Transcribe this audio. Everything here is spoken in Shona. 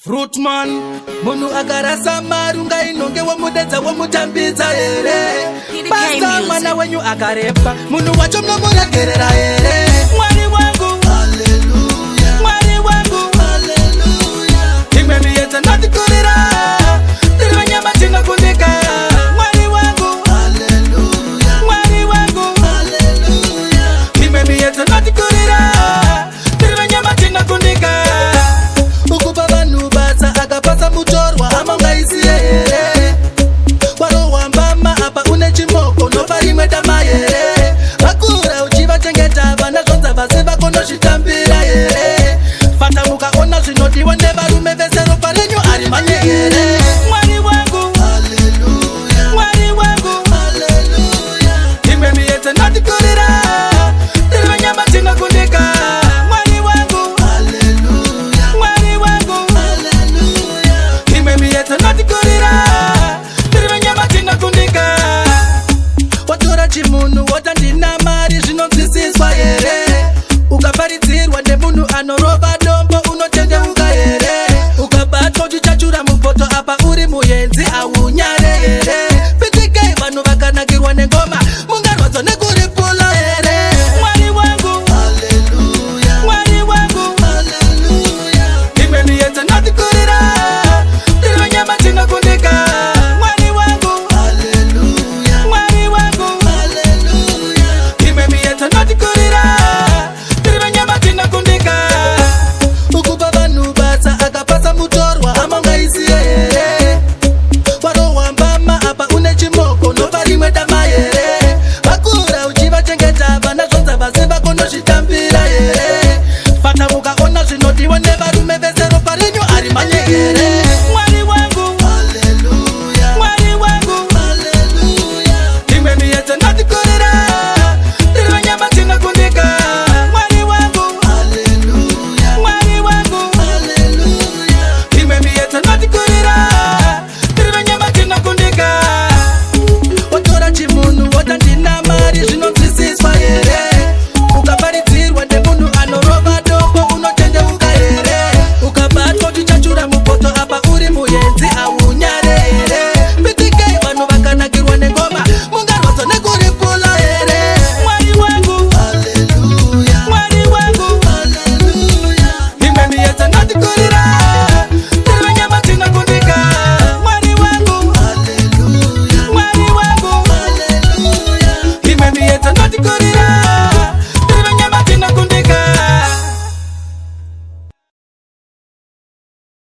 Fruitman, munu akarasa marunga inonge wamudedza wamutambidza here. Basa mwana wenyu akarepa, munu wacho mnomuregerera here. Mwari wangu, hallelujah. Mwari wangu, hallelujah. Imwe miyedza natikurira, tiri vanyama tinokundika. Mwari wangu, hallelujah. Mwari wangu, hallelujah. Imwe miyedza natikurira, tiri vanyama tinokundika. Ukupa vanhu basa akapasa mutorwa amongaisiye here. Warowambama apa une chimoko nofa rimwe dama here. Vakura uchivachengeta vana zvonza vase vako nozvitambira here. Fata mukaona zvinodiwa nevarume vese ropa renyu